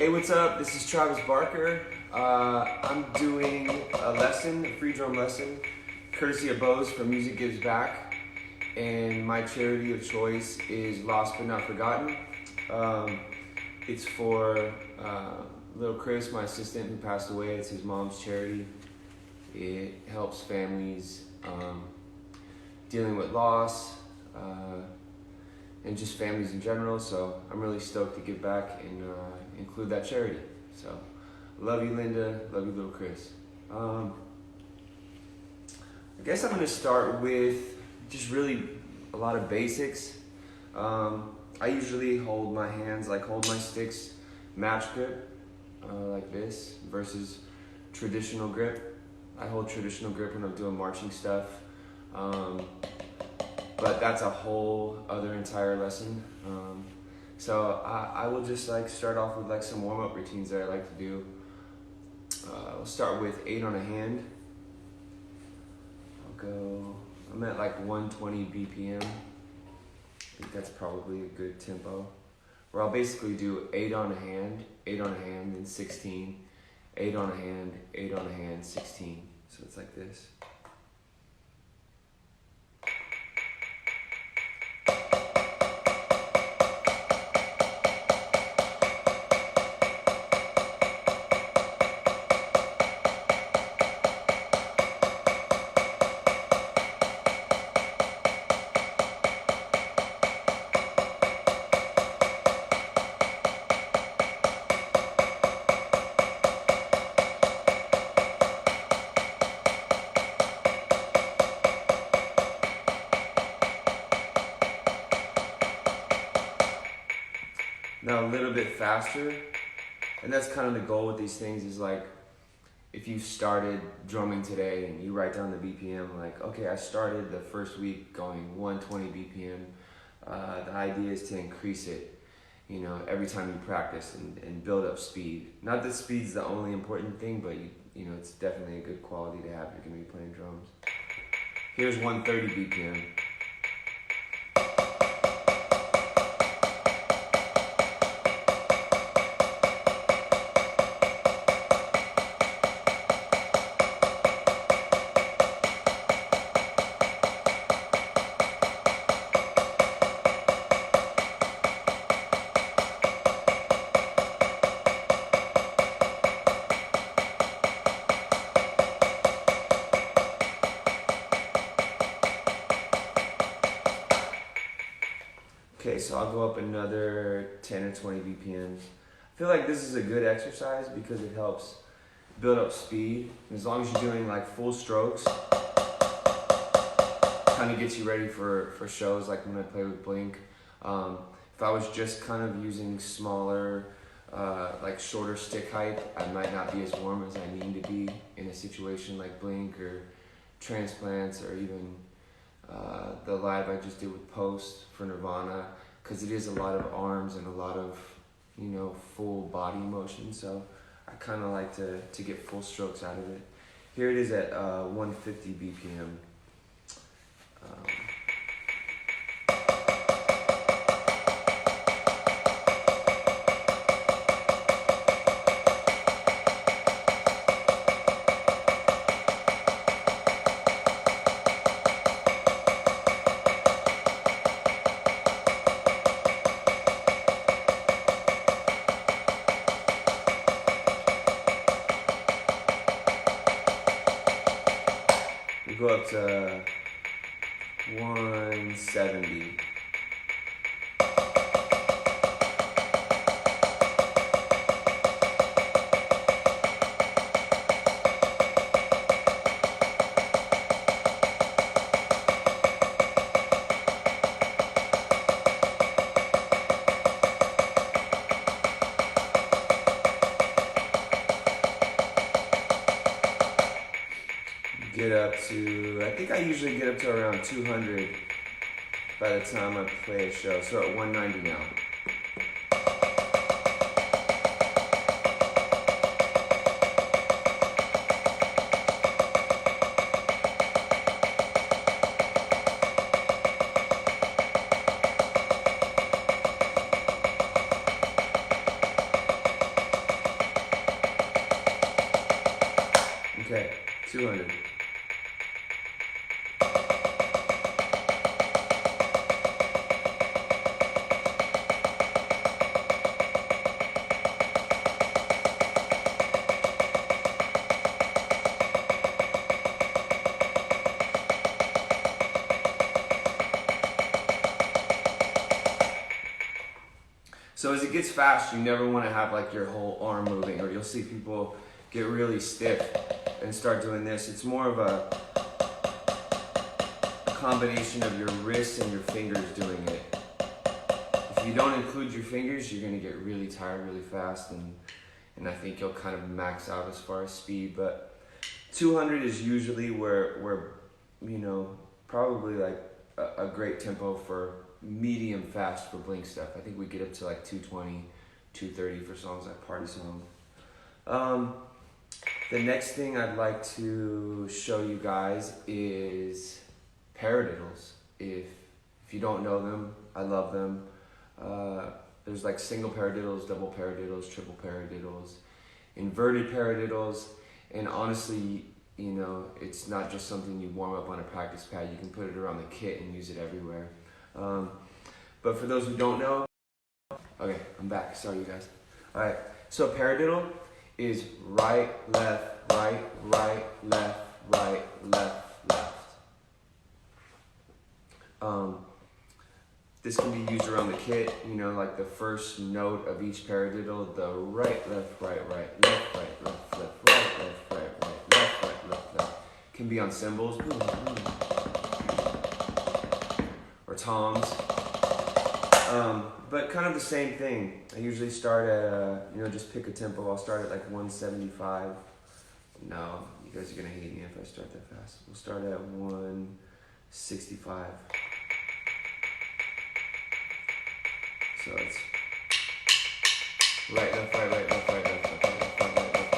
Hey, what's up? This is Travis Barker. I'm doing a free drum lesson, courtesy of BOSE for Music Gives Back, and my charity of choice is Lost But Not Forgotten. It's for little Chris, my assistant who passed away. It's his mom's charity. It helps families dealing with loss, and just families in general, so I'm really stoked to give back and include that charity. So, love you, Linda. Love you, little Chris. I guess I'm gonna start with just really a lot of basics. I usually hold my hands, hold my sticks match grip, like this, versus traditional grip. I hold traditional grip when I'm doing marching stuff. But that's a whole other entire lesson. So I will just start off with some warm-up routines that I like to do. I'll start with 8 on a hand. I'm at 120 BPM. I think that's probably a good tempo. Where I'll basically do 8 on a hand, 8 on a hand, then 16, 8 on a hand, 8 on a hand, 16. So it's like this. Now a little bit faster, and that's kind of the goal with these things is if you started drumming today and you write down the BPM, okay, I started the first week going 120 BPM. The idea is to increase it, every time you practice and build up speed. Not that speed's the only important thing, but it's definitely a good quality to have if you're gonna be playing drums. Here's 130 BPM. Okay, so I'll go up another 10 or 20 BPMs. I feel like this is a good exercise because it helps build up speed. As long as you're doing full strokes, kind of gets you ready for shows like when I play with Blink. If I was just kind of using smaller, shorter stick height, I might not be as warm as I need to be in a situation like Blink or Transplants or even the live I just did with Post for Nirvana, because it is a lot of arms and a lot of full body motion, so I kind of like to get full strokes out of it. Here it is at 150 BPM. Go up to 170. Get up to, I think I usually get up to around 200 by the time I play a show. So at 190 now. 200. So as it gets fast, you never want to have like your whole arm moving, or you'll see people get really stiff and start doing this. It's more of a combination of your wrists and your fingers doing it. If you don't include your fingers, you're going to get really tired really fast, and I think you'll kind of max out as far as speed. But 200 is usually where you know, probably like a great tempo for medium fast for blink stuff. I think we get up to like 220, 230 for songs like Party Song. The next thing I'd like to show you guys is paradiddles. If you don't know them, I love them. There's like single paradiddles, double paradiddles, triple paradiddles, inverted paradiddles, and honestly, you know, it's not just something you warm up on a practice pad. You can put it around the kit and use it everywhere. But for those who don't know, okay, I'm back. Sorry, you guys. All right. So paradiddle is right, left, right, right, left, right, left, left. This can be used around the kit. You know, like the first note of each paradiddle, the right, left, right, right, left, right, left, left, right, left, right, right, left, right, left, left. Can be on cymbals or toms. But kind of the same thing. I usually start at, you know, just pick a tempo. I'll start at like 175. No, you guys are gonna hate me if I start that fast. We'll start at 165. So it's right, left, right, right, left, right, left, left, right, left, right, left, right, left.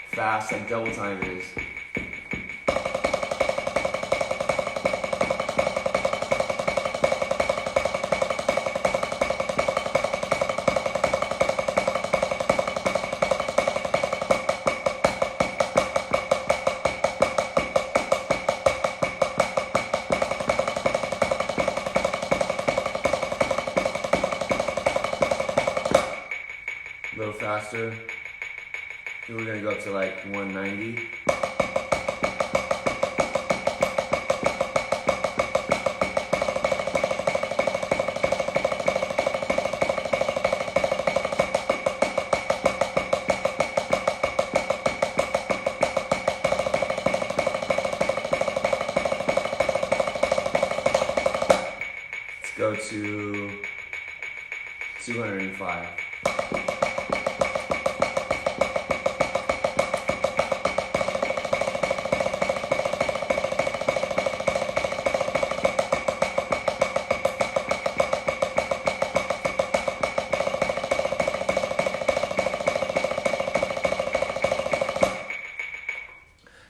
Fast, like double time it is. A little faster. We're gonna go up to like 190. Let's go to 205.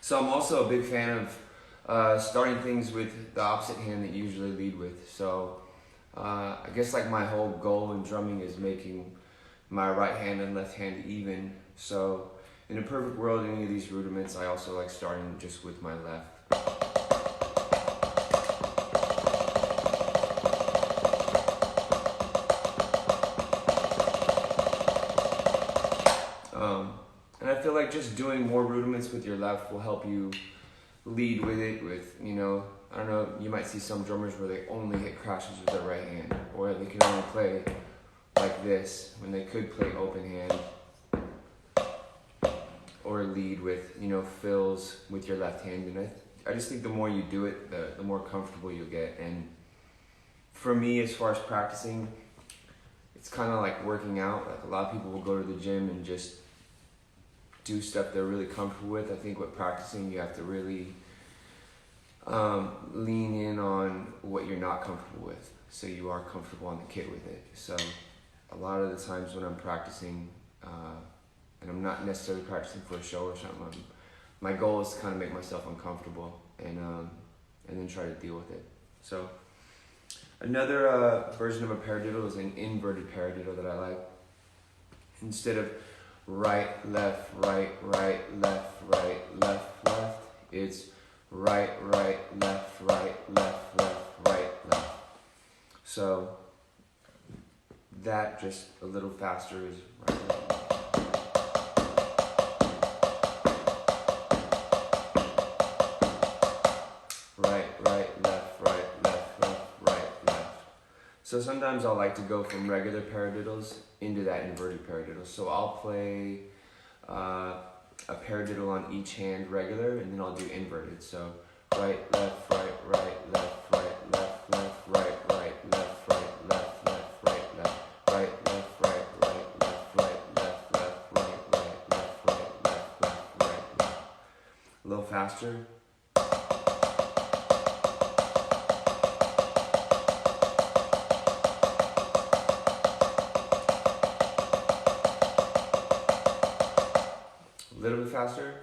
So I'm also a big fan of starting things with the opposite hand that you usually lead with. So I guess like my whole goal in drumming is making my right hand and left hand even. So in a perfect world, any of these rudiments, I also like starting just with my left. And I feel like just doing more rudiments with your left will help you lead with it with, you know, I don't know, you might see some drummers where they only hit crashes with their right hand, or they can only play like this when they could play open hand, or lead with, you know, fills with your left hand. And I just think the more you do it, the more comfortable you'll get. And for me, as far as practicing, it's kind of like working out. Like a lot of people will go to the gym and just do stuff they're really comfortable with. I think with practicing, you have to really lean in on what you're not comfortable with, so you are comfortable on the kit with it. So a lot of the times when I'm practicing, and I'm not necessarily practicing for a show or something, my goal is to kind of make myself uncomfortable and then try to deal with it. So Another version of a paradiddle is an inverted paradiddle that I like. Instead of right, left, right, right, left, right, left, left, it's right, right, left, right, left, left, right, left. So that just a little faster is right, left. Right, right, left, right, left, left, right, left. So sometimes I'll like to go from regular paradiddles into that inverted paradiddle. So I'll play a paradiddle on each hand regular, and then I'll do inverted. So right, left, right, right, left, right, left, left, right, right, left, right, left, left, right, left, right, left, right, right, left, right, left, left, right, right, left, right, left, left, right, left. A little faster. A little bit faster.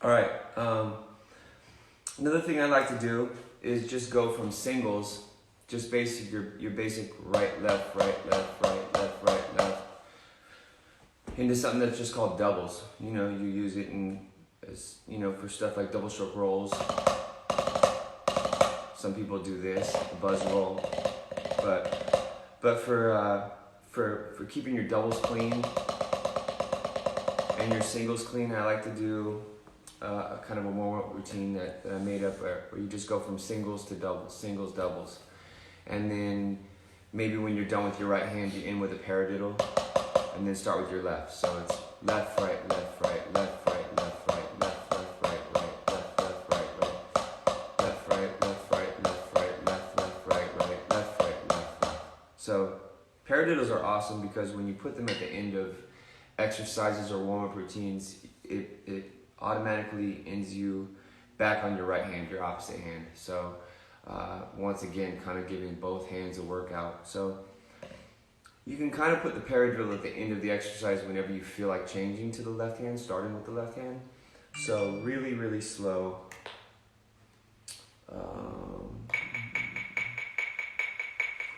All right. Another thing I like to do is just go from singles, just basic your basic right, left, right, left, right, left, right, left, into something that's just called doubles. You know, you use it for stuff like double stroke rolls. Some people do this, a buzz roll, but for keeping your doubles clean and your singles clean, I like to do a kind of a warm-up routine that I made up where you just go from singles to doubles, singles, doubles. And then maybe when you're done with your right hand, you end with a paradiddle, and then start with your left. So it's left, right, left, right, left, right, left, right, left, left, right, right, left, left, right, right, left, right, left, right, left, right, left, left, right, right, left, right, left, left. So paradiddles are awesome because when you put them at the end of exercises or warm-up routines, it automatically ends you back on your right hand, your opposite hand. So once again, kind of giving both hands a workout. So you can kind of put the paradiddle at the end of the exercise whenever you feel like changing to the left hand, starting with the left hand. So really, really slow.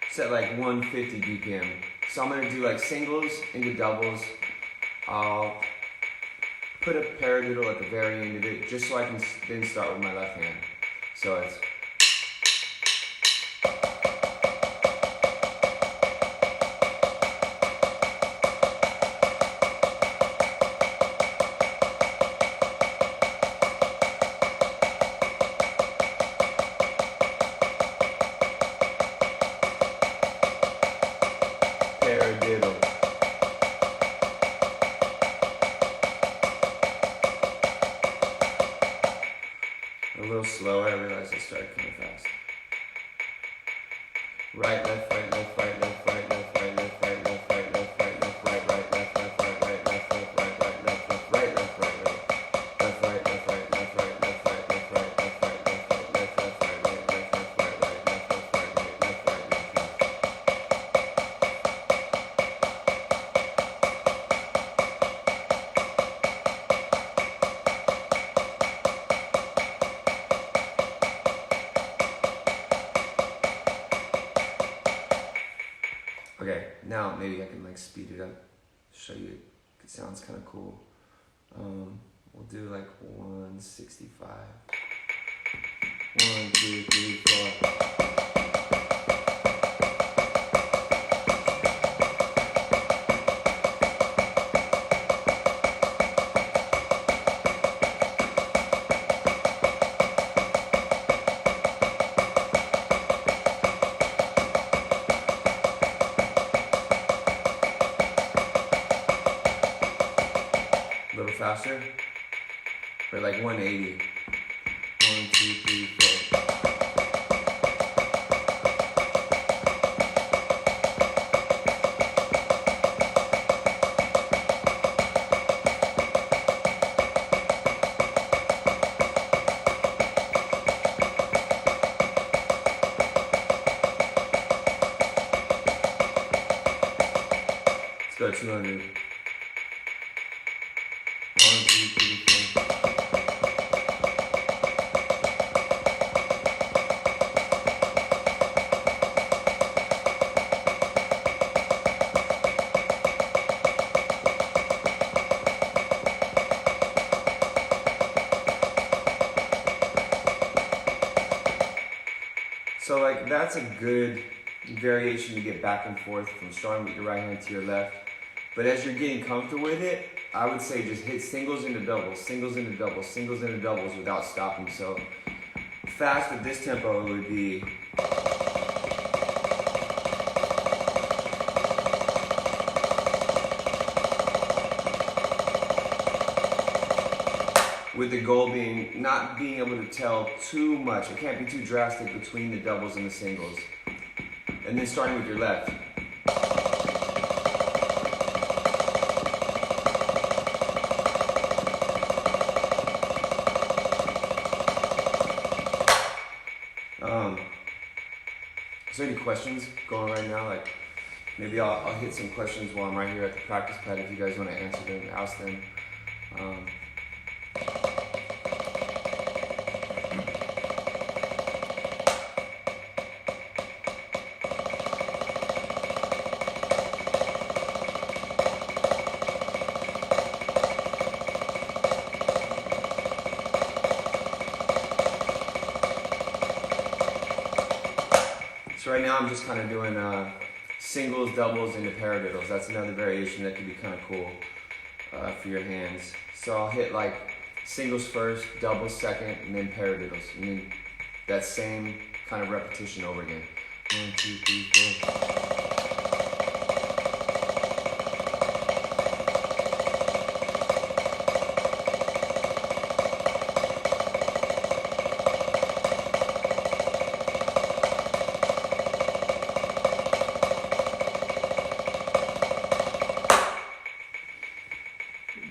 Set like 150 BPM. So I'm gonna do like singles into doubles. I'll put a paradiddle at the very end of it, just so I can then start with my left hand. So it's paradiddle. A little slower, I realized I started kind of fast. Right, left, right, left, right, left, right, left, right, left, right, left, right, left, right, left, right, right, left, left, right, right, left, left, right, right, left, left, right, left, right, right, left, right, left, right, left, right, left, right, left, right, left, right, left, right, left, left, right, right, left, left, right, right, left, left, right, right, left, right, left, left. Okay, now maybe I can like speed it up, show you it sounds kind of cool. We'll do like 165. 1, 2, 3, 4. A little faster, or like 180. 1, 2, 3, 4. go 200. 1, 2, 3, 4. So like that's a good variation to get back and forth from starting with your right hand to your left. But as you're getting comfortable with it, I would say just hit singles into doubles, singles into doubles, singles into doubles without stopping. So fast at this tempo would be with the goal being not being able to tell too much. It can't be too drastic between the doubles and the singles. And then starting with your left. Is there any questions going right now? Like maybe I'll hit some questions while I'm right here at the practice pad if you guys want to answer them, ask them. So right now I'm just kind of doing singles, doubles, into paradiddles. That's another variation that could be kind of cool for your hands. So I'll hit like singles first, doubles second, and then paradiddles. And then that same kind of repetition over again. 1, 2, 3, 4.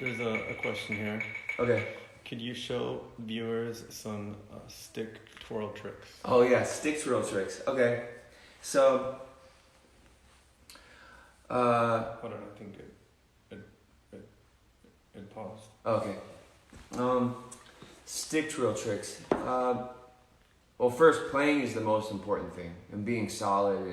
There's a question here. Okay. Could you show viewers some stick twirl tricks? Oh yeah, stick twirl tricks. Okay. So. Hold on, I think it paused. Okay. Stick twirl tricks. Well, first, playing is the most important thing, and being solid,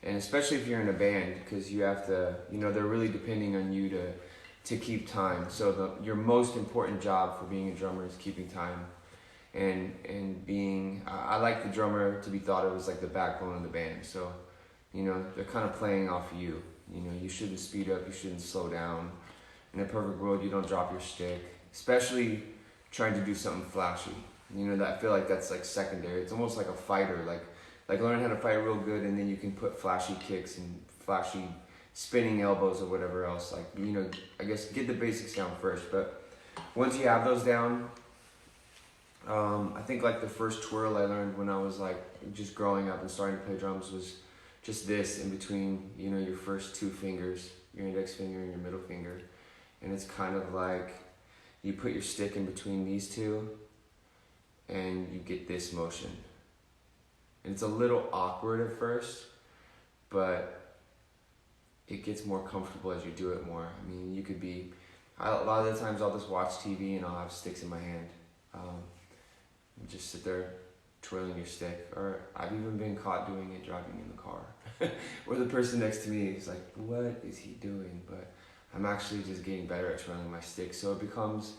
and especially if you're in a band, because you have to, they're really depending on you to keep time. So your most important job for being a drummer is keeping time, and being. I like the drummer to be thought of as like the backbone of the band. So, they're kind of playing off of you. You shouldn't speed up. You shouldn't slow down. In a perfect world, you don't drop your stick, especially trying to do something flashy. I feel like that's like secondary. It's almost like a fighter, like learn how to fight real good, and then you can put flashy kicks and flashy spinning elbows or whatever else. Like, I guess get the basics down first. But once you have those down, I think like the first twirl I learned when I was like just growing up and starting to play drums was just this in between, your first two fingers, your index finger and your middle finger. And it's kind of like you put your stick in between these two and you get this motion. And it's a little awkward at first, but it gets more comfortable as you do it more. I mean, you could be, a lot of the times I'll just watch TV and I'll have sticks in my hand. And just sit there twirling your stick. Or I've even been caught doing it driving in the car. Where the person next to me is like, what is he doing? But I'm actually just getting better at twirling my stick. So it becomes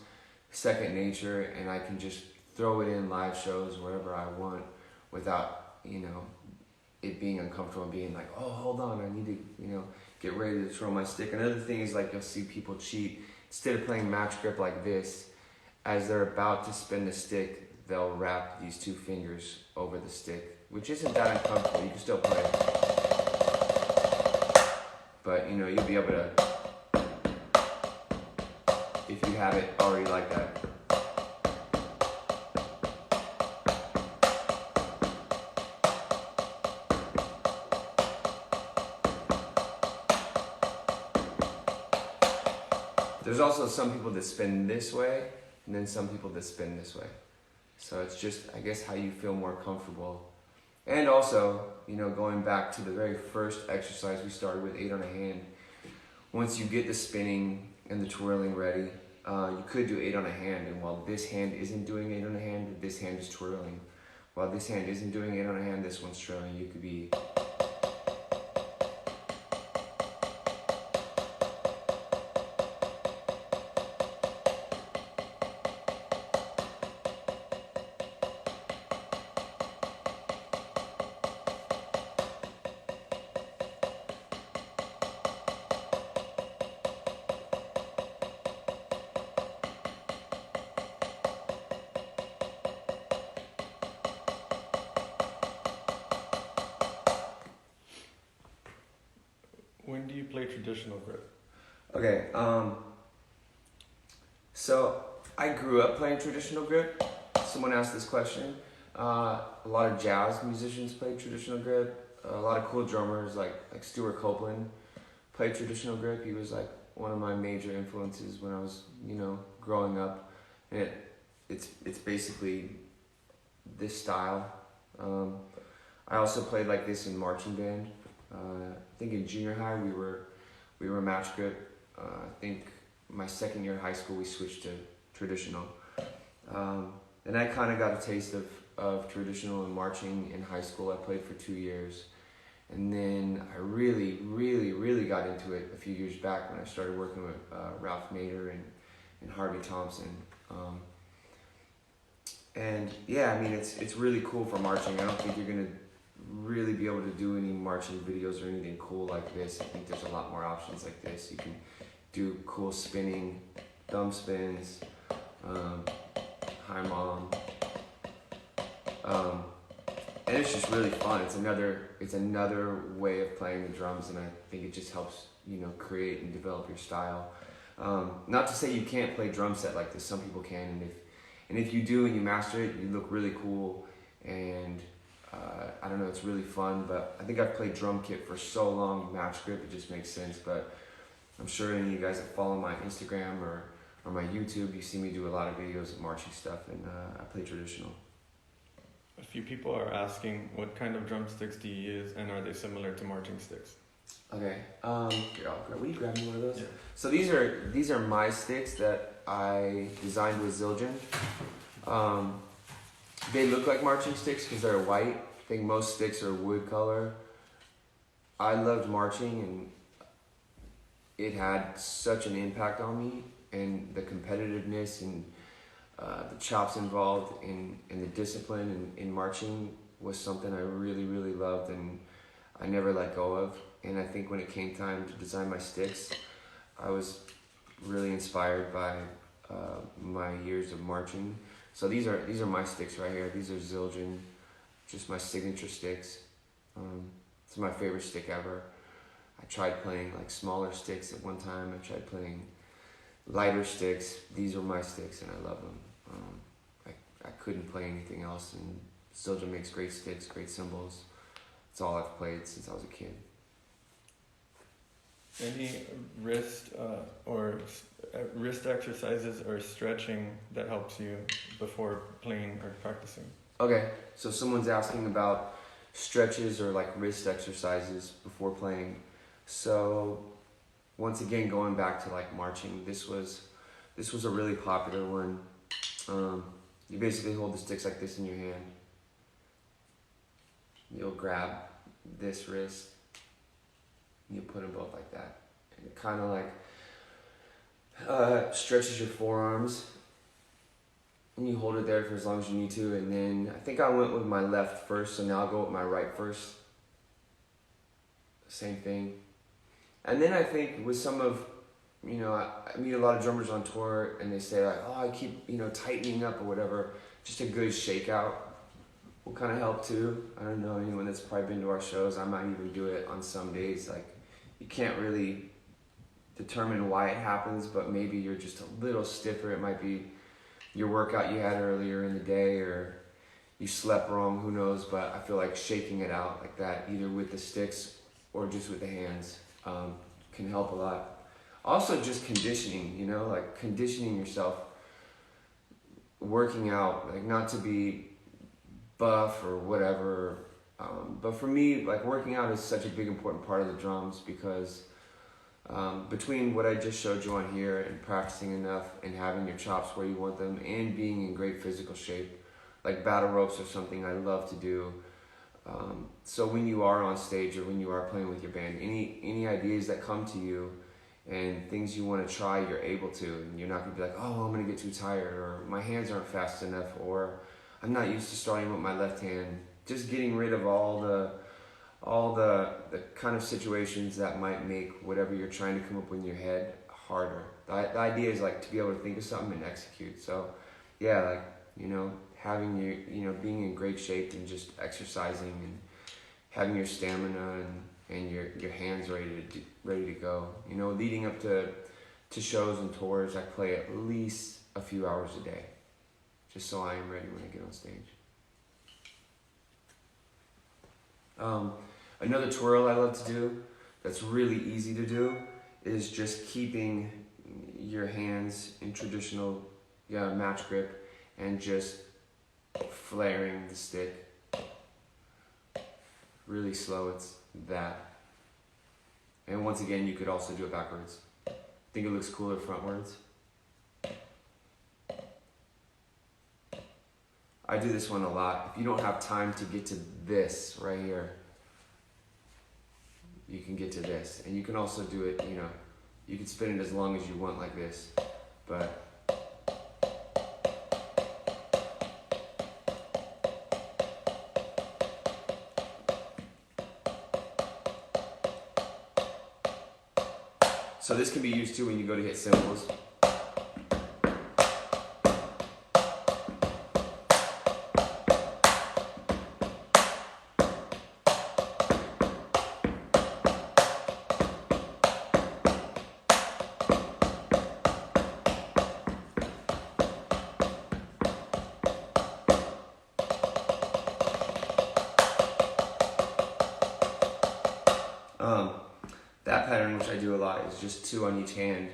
second nature, and I can just throw it in live shows wherever I want without, it being uncomfortable and being like, oh, hold on, I need to, get ready to twirl my stick. Another thing is like you'll see people cheat. Instead of playing match grip like this, as they're about to spin the stick, they'll wrap these two fingers over the stick, which isn't that uncomfortable. You can still play. But, you'll be able to, if you have it already like that. There's also some people that spin this way, and then some people that spin this way. So it's just, I guess, how you feel more comfortable. And also, going back to the very first exercise we started with 8 on a hand, once you get the spinning and the twirling ready, you could do 8 on a hand, and while this hand isn't doing 8 on a hand, this hand is twirling. While this hand isn't doing 8 on a hand, this one's twirling. You could be... When do you play traditional grip? Okay, so I grew up playing traditional grip. Someone asked this question. A lot of jazz musicians play traditional grip. A lot of cool drummers like Stuart Copeland played traditional grip. He was like one of my major influences when I was, growing up. And it's basically this style. I also played like this in marching band. I think in junior high we were match grip. I think my second year of high school we switched to traditional. And I kind of got a taste of traditional and marching in high school. I played for 2 years. And then I really, really, really got into it a few years back when I started working with Ralph Nader and Harvey Thompson. And yeah, I mean, it's really cool for marching. I don't think you're going to really be able to do any marching videos or anything cool like this. I think there's a lot more options like this. You can do cool spinning, thumb spins, high mom. And it's just really fun. It's another way of playing the drums, and I think it just helps, create and develop your style. Not to say you can't play drum set like this. Some people can, and if you do and you master it, you look really cool. And I don't know, it's really fun. But I think I've played drum kit for so long, match grip, it just makes sense. But I'm sure any of you guys that follow my Instagram or my YouTube, you see me do a lot of videos of marching stuff, and I play traditional. A few people are asking, what kind of drumsticks do you use, and are they similar to marching sticks? Okay, here, will you grab me one of those? Yeah. So these are my sticks that I designed with Zildjian. They look like marching sticks because they're white. I think most sticks are wood color. I loved marching, and it had such an impact on me, and the competitiveness and the chops involved and the discipline in marching was something I really, really loved, and I never let go of. And I think when it came time to design my sticks, I was really inspired by my years of marching. So these are my sticks right here. These are Zildjian, just my signature sticks. It's my favorite stick ever. I tried playing like smaller sticks at one time. I tried playing lighter sticks. These are my sticks, and I love them. I couldn't play anything else, and Zildjian makes great sticks, great cymbals. It's all I've played since I was a kid. Any wrist wrist exercises or stretching that helps you before playing or practicing? Okay, so someone's asking about stretches or like wrist exercises before playing. So once again, going back to like marching, this was a really popular one. You basically hold the sticks like this in your hand. You'll grab this wrist, and you put them both like that. And it kind of like stretches your forearms. And you hold it there for as long as you need to. And then I think I went with my left first, so now I'll go with my right first. Same thing. And then I think with some of, I meet a lot of drummers on tour, and they say like, oh, I keep, tightening up or whatever. Just a good shakeout will kind of help too. I don't know, anyone that's probably been to our shows, I might even do it on some days. Like, you can't really determine why it happens, but maybe you're just a little stiffer. It might be your workout you had earlier in the day, or you slept wrong, who knows. But I feel like shaking it out like that, either with the sticks or just with the hands, can help a lot. Also just conditioning, like conditioning yourself, working out, like not to be buff or whatever. But for me, like working out is such a big important part of the drums, because Between what I just showed you on here and practicing enough and having your chops where you want them and being in great physical shape, like battle ropes or something I love to do. So when you are on stage or when you are playing with your band, any ideas that come to you and things you want to try, you're able to. And you're not going to be like, oh, I'm going to get too tired, or my hands aren't fast enough, or I'm not used to starting with my left hand. Just getting rid of all the kind of situations that might make whatever you're trying to come up with in your head harder. The idea is like to be able to think of something and execute. So yeah, like, having being in great shape and just exercising and having your stamina and your hands ready to go. Leading up to shows and tours, I play at least a few hours a day, just so I am ready when I get on stage. Another twirl I love to do that's really easy to do is just keeping your hands in traditional match grip and just flaring the stick. Really slow, it's that. And once again, you could also do it backwards. I think it looks cooler frontwards. I do this one a lot. If you don't have time to get to this right here, you can get to this. And you can also do it, you can spin it as long as you want like this. But so this can be used too when you go to hit cymbals. That pattern, which I do a lot, is just 2 on each hand,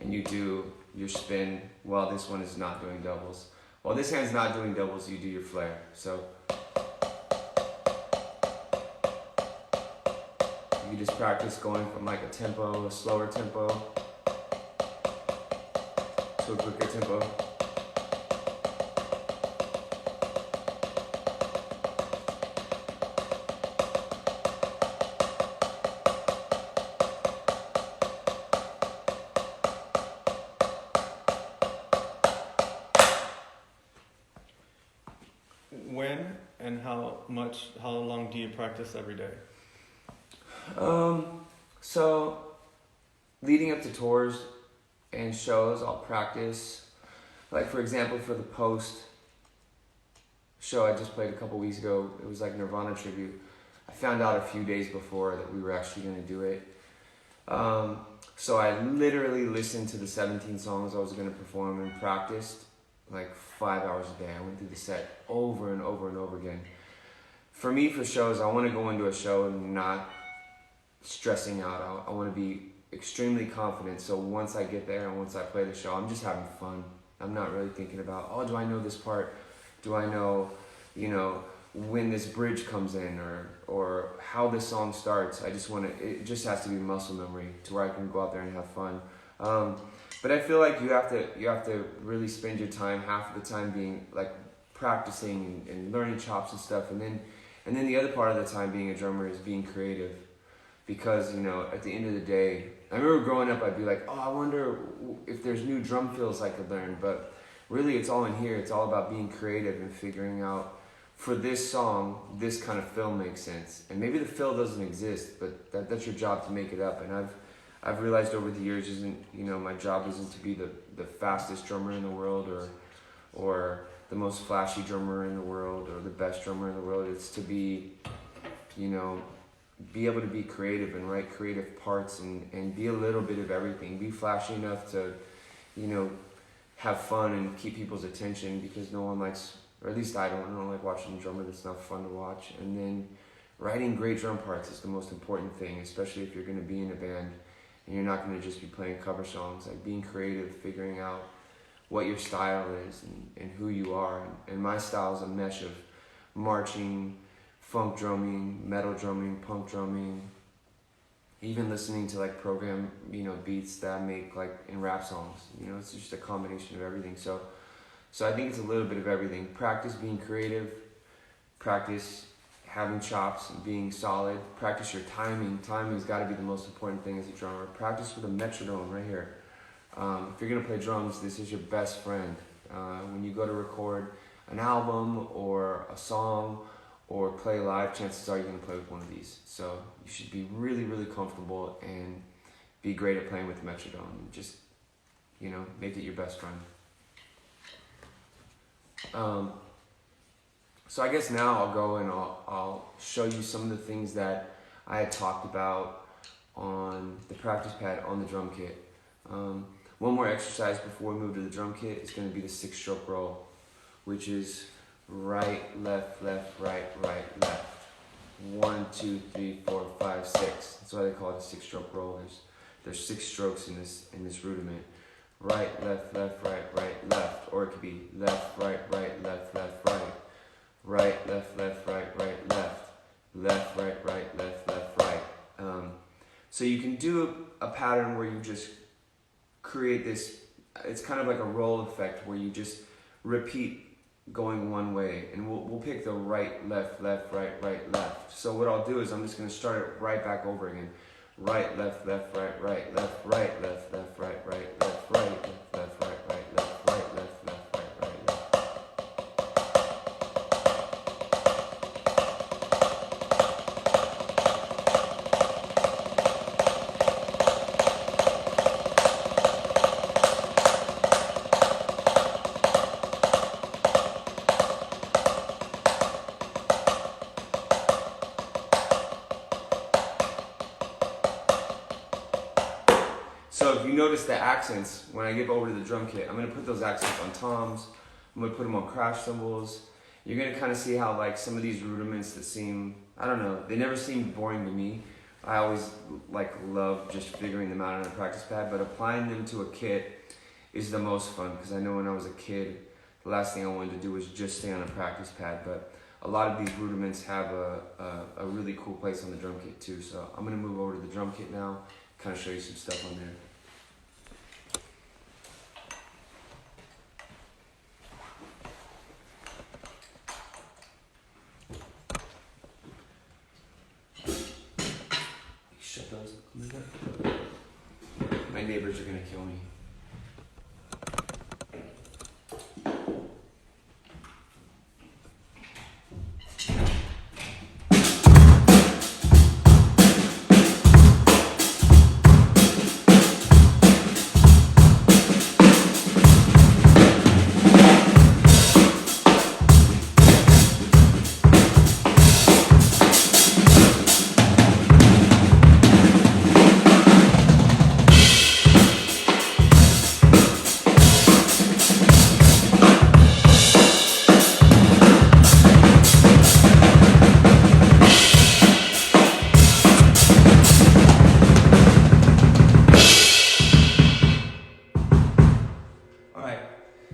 and you do your spin while this one is not doing doubles. While this hand's not doing doubles, you do your flare. So you just practice going from like a slower tempo, to a quicker tempo. When and how long do you practice every day? So leading up to tours and shows, I'll practice. Like for example, for the Post show I just played a couple weeks ago, it was like Nirvana tribute. I found out a few days before that we were actually going to do it. So I literally listened to the 17 songs I was going to perform and practiced like 5 hours a day. I went through the set over and over and over again. For me, for shows, I want to go into a show and not stressing out. I want to be extremely confident. So once I get there and once I play the show, I'm just having fun. I'm not really thinking about, oh, do I know this part? Do I know, when this bridge comes in or how this song starts? It just has to be muscle memory to where I can go out there and have fun. But I feel like you have to really spend your time, half of the time being like practicing and learning chops and stuff, and then the other part of the time being a drummer is being creative, because at the end of the day, I remember growing up I'd be like, oh, I wonder if there's new drum fills I could learn, but really it's all in here. It's all about being creative and figuring out, for this song, this kind of fill makes sense, and maybe the fill doesn't exist, but that's your job to make it up. And I've realized over the years, my job isn't to be the fastest drummer in the world or the most flashy drummer in the world or the best drummer in the world. It's to be able to be creative and write creative parts and be a little bit of everything. Be flashy enough to, have fun and keep people's attention, because no one likes, or at least I don't like watching a drummer that's not fun to watch. And then writing great drum parts is the most important thing, especially if you're going to be in a band and you're not going to just be playing cover songs. Like being creative, figuring out what your style is and who you are. And my style is a mesh of marching, funk drumming, metal drumming, punk drumming, even listening to like program, beats that I make like in rap songs. It's just a combination of everything. So I think it's a little bit of everything. Practice being creative, practice having chops and being solid, practice your timing. Timing's got to be the most important thing as a drummer. Practice with a metronome right here. If you're gonna play drums, this is your best friend. When you go to record an album or a song or play live, chances are you're gonna play with one of these. So you should be really, really comfortable and be great at playing with the metronome. Just, make it your best friend. So I guess now I'll go and I'll show you some of the things that I had talked about on the practice pad on the drum kit. One more exercise before we move to the drum kit is going to be the 6-stroke roll, which is right, left, left, right, right, left. 1, 2, 3, 4, 5, 6. That's why they call it a 6-stroke roll. There's 6 strokes in this rudiment. Right, left, left, right, right, left. Or it could be left, right, right, left, left, right. Right, left, left, right, right, left. Left, right, right, left, left, right. So you can do a pattern where you just create this, it's kind of like a roll effect where you just repeat going one way, and we'll pick the right, left, left, right, right, left. So what I'll do is I'm just going to start it right back over again. Right, left, left, right, right, left, right, left, left, right, right, left, right, left, left, right, right, left, right, left, left, right, right, left. So if you notice the accents, when I get over to the drum kit, I'm going to put those accents on toms, I'm going to put them on crash cymbals. You're going to kind of see how like some of these rudiments that seem, I don't know, they never seem boring to me. I always love just figuring them out on a practice pad, but applying them to a kit is the most fun, because I know when I was a kid, the last thing I wanted to do was just stay on a practice pad, but a lot of these rudiments have a really cool place on the drum kit too. So I'm going to move over to the drum kit now, kind of show you some stuff on there. Shut those. My neighbors are going to kill me.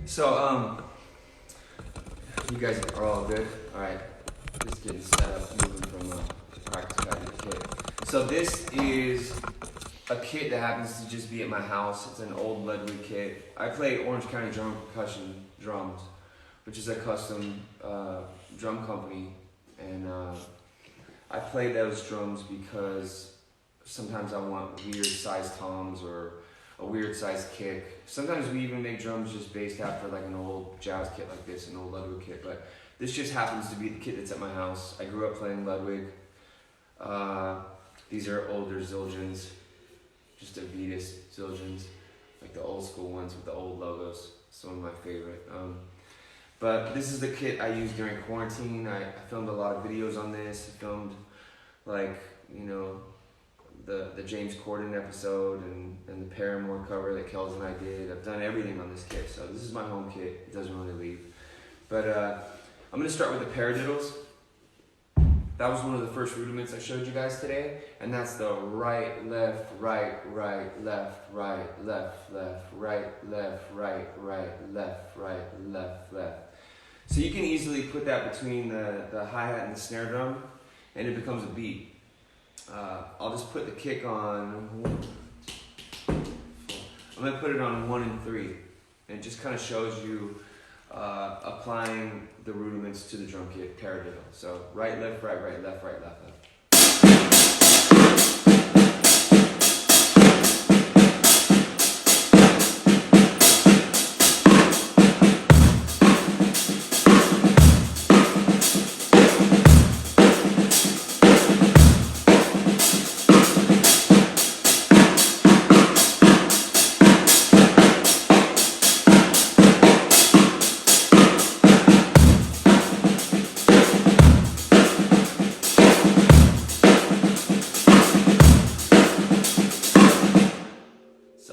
So, you guys are all good? Alright, just getting set up, moving from practice pad to the kit. So this is a kit that happens to just be at my house. It's an old Ludwig kit. I play Orange County Drum Percussion Drums, which is a custom drum company. And I play those drums because sometimes I want weird sized toms or a weird sized kick. Sometimes we even make drums just based after like an old jazz kit like this, an old Ludwig kit, but this just happens to be the kit that's at my house. I grew up playing Ludwig. These are older Zildjians, just Avitas Zildjians, like the old school ones with the old logos, some of my favorite. But this is the kit I used during quarantine. I filmed a lot of videos on this. I filmed the James Corden episode and the Paramore cover that Kels and I did. I've done everything on this kit, so this is my home kit. It doesn't really leave. But I'm going to start with the paradiddles. That was one of the first rudiments I showed you guys today, and that's the right, left, right, right, left, right, left, left, right, left, right, right, left, right, left, left. So you can easily put that between the hi-hat and the snare drum, and it becomes a beat. I'll just put the kick on 1, 2, 3, 4. I'm gonna put it on 1 and 3. And it just kind of shows you applying the rudiments to the drum kit, paradiddle. So right, left, right, right, left, left.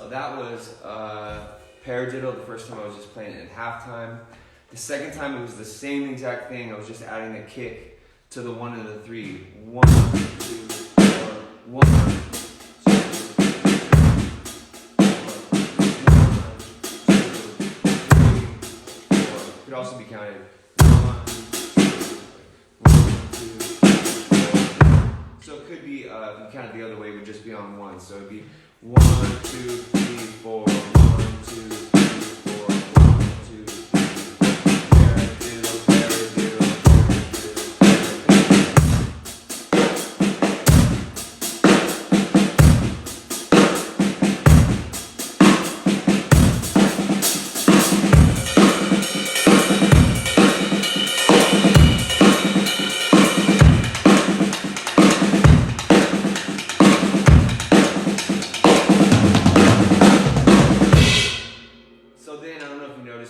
That was paradiddle the first time I was just playing it at halftime. The second time it was the same exact thing. I was just adding a kick to the 1 and the 3. 1, 2, 4, 1, 2, 3, 4. It could also be counted 1, 2, 4. So it could be, if you count it the other way, it would just be on 1. So it would be 1, 2, 3, 4, 1, 2, 3, 4, 1, 2, 3, 4. Paradiddle, paradiddle,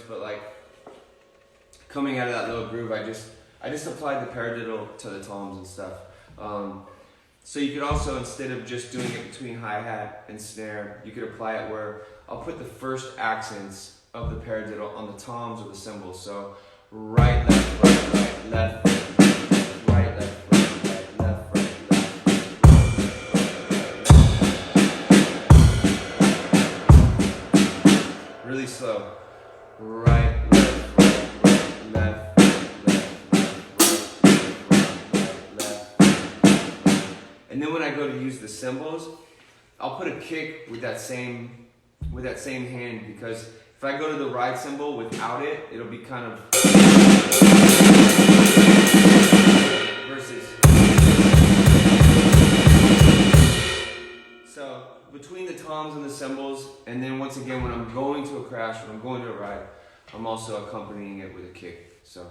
but like coming out of that little groove, I just applied the paradiddle to the toms and stuff. So you could also, instead of just doing it between hi-hat and snare, you could apply it where I'll put the first accents of the paradiddle on the toms or the cymbals. So right, left, right, right, left, right, left, right, right, left, right, left. Really slow. Right, left, right, right, left, left. And then when I go to use the cymbals, I'll put a kick with that same hand, because if I go to the ride cymbal without it, it'll be kind of versus. So between the toms and the cymbals, and then once again when I'm going to a crash, when I'm going to a ride, I'm also accompanying it with a kick. So.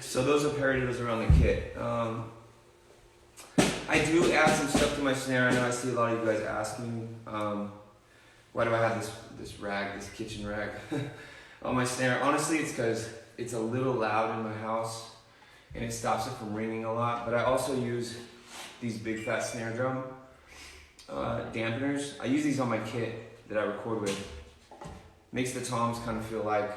So those are paradiddles around the kit. I do add some stuff to my snare. I know I see a lot of you guys asking, why do I have this rag, this kitchen rag on my snare? Honestly, it's because it's a little loud in my house and it stops it from ringing a lot. But I also use these big fat snare drum dampeners. I use these on my kit that I record with. Makes the toms kind of feel like,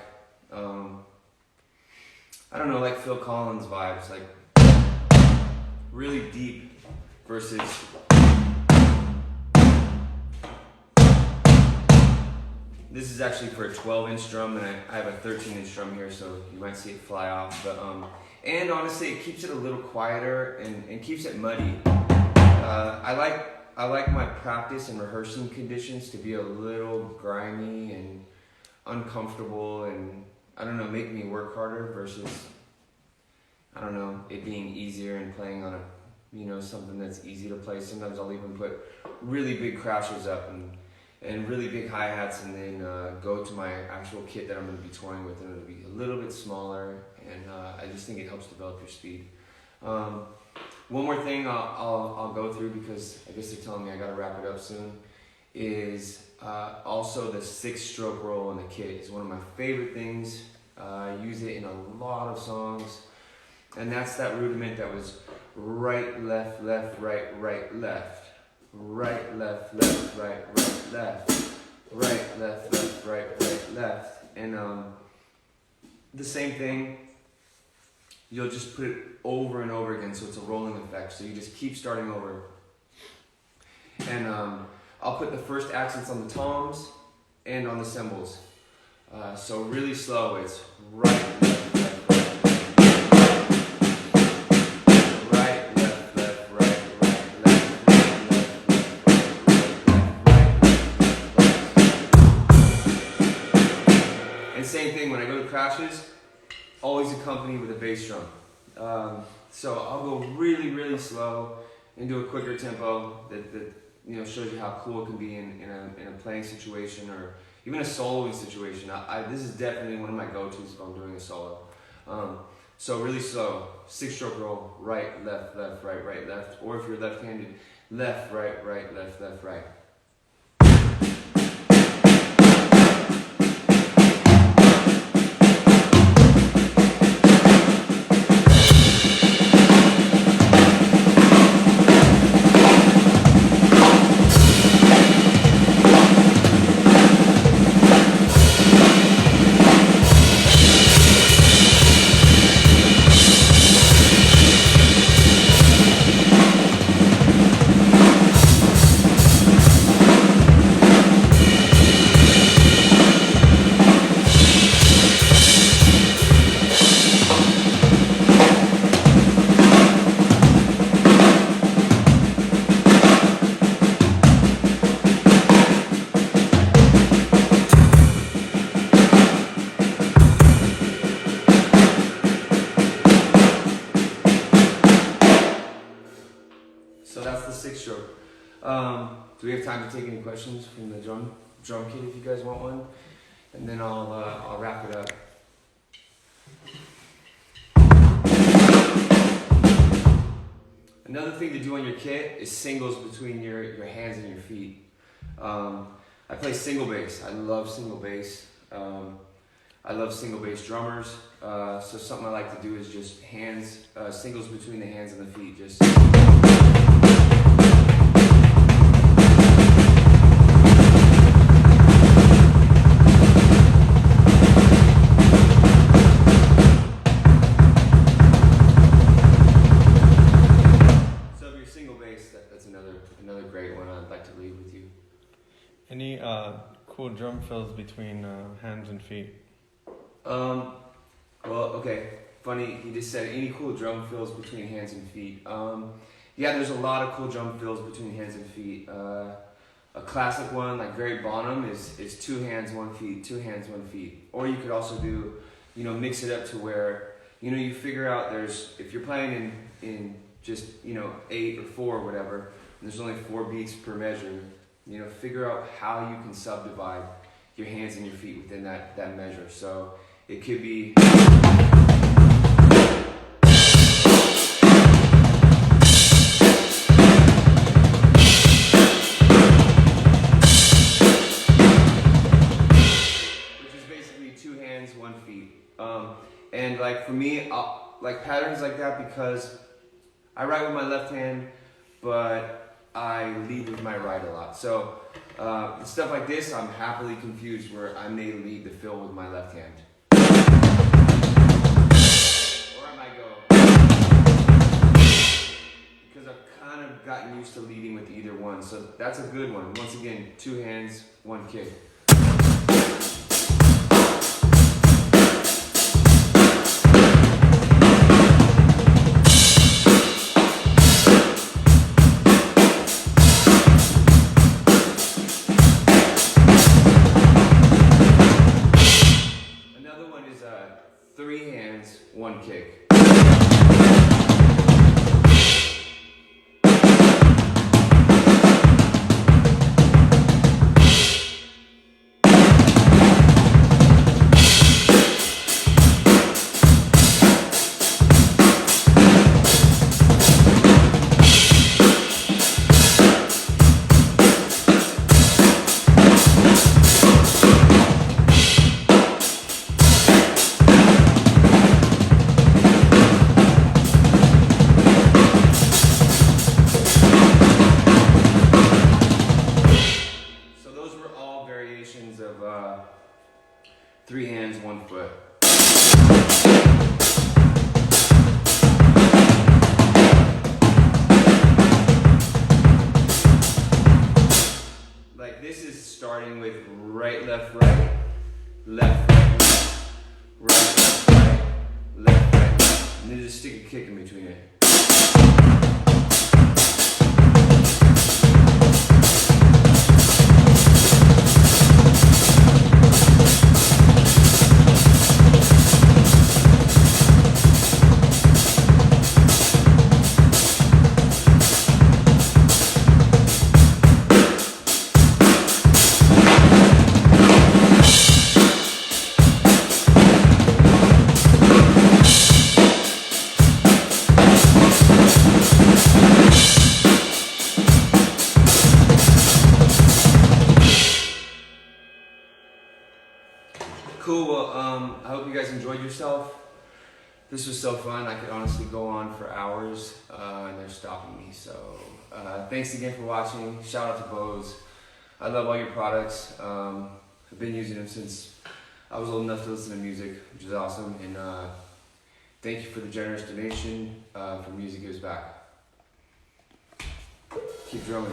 I don't know, like Phil Collins vibes, like really deep versus this is actually for a 12-inch drum, and I have a 13-inch drum here, so you might see it fly off. But and honestly, it keeps it a little quieter and keeps it muddy. I like my practice and rehearsing conditions to be a little grimy and uncomfortable, and I don't know, make me work harder versus, I don't know, it being easier and playing on something that's easy to play. Sometimes I'll even put really big crashes up and really big hi-hats, and then go to my actual kit that I'm going to be touring with, and it'll be a little bit smaller, and I just think it helps develop your speed. One more thing I'll go through, because I guess they're telling me I got to wrap it up soon, is also the 6-stroke roll in the kit is one of my favorite things. I use it in a lot of songs, and that's that rudiment that was right, left, left, right, right, left, right, left, left, right, right, left, right, left, left, right, right, left, and the same thing. You'll just put it over and over again, so it's a rolling effect. So you just keep starting over, and I'll put the first accents on the toms and on the cymbals. So really slow. It's right, left, left, right, left, left, right, right, left, right. And same thing when I go to crashes. Always accompanied with a bass drum. So I'll go really, really slow into a quicker tempo that shows you how cool it can be in a playing situation or even a soloing situation. This is definitely one of my go-tos if I'm doing a solo. So really slow, 6-stroke roll, right, left, left, right, right, left. Or if you're left-handed, left, right, right, left, left, right. So that's the 6-stroke. Do we have time to take any questions from the drum kit if you guys want one? And then I'll wrap it up. Another thing to do on your kit is singles between your hands and your feet. I play single bass. I love single bass. I love single bass drummers. So something I like to do is just singles between the hands and the feet. Just. Another great one I'd like to leave with you. Any cool drum fills between hands and feet? Well, okay. Funny, he just said any cool drum fills between hands and feet. Yeah, there's a lot of cool drum fills between hands and feet. A classic one, like Barry Bonham, is 2 hands, 1 feet, 2 hands, 1 feet. Or you could also do, mix it up to where, you figure out if you're playing in just, 8 or 4 or whatever, and there's only 4 beats per measure, figure out how you can subdivide your hands and your feet within that measure. So it could be... which is basically 2 hands, 1 feet. And like for me, like patterns like that, because I write with my left hand, but I lead with my right a lot. So stuff like this, I'm happily confused where I may lead the fill with my left hand. Or I might go. Because I've kind of gotten used to leading with either one. So that's a good one. Once again, 2 hands, 1 kick. kick. Of 3 hands, 1 foot. Like this is starting with right, left, right, left, right, left, right, left, right, and then just stick a kick in between it. Cool, well, I hope you guys enjoyed yourself. This was so fun. I could honestly go on for hours, and they're stopping me. So, thanks again for watching. Shout out to BOSE. I love all your products. I've been using them since I was old enough to listen to music, which is awesome. And thank you for the generous donation for Music Gives Back. Keep drumming.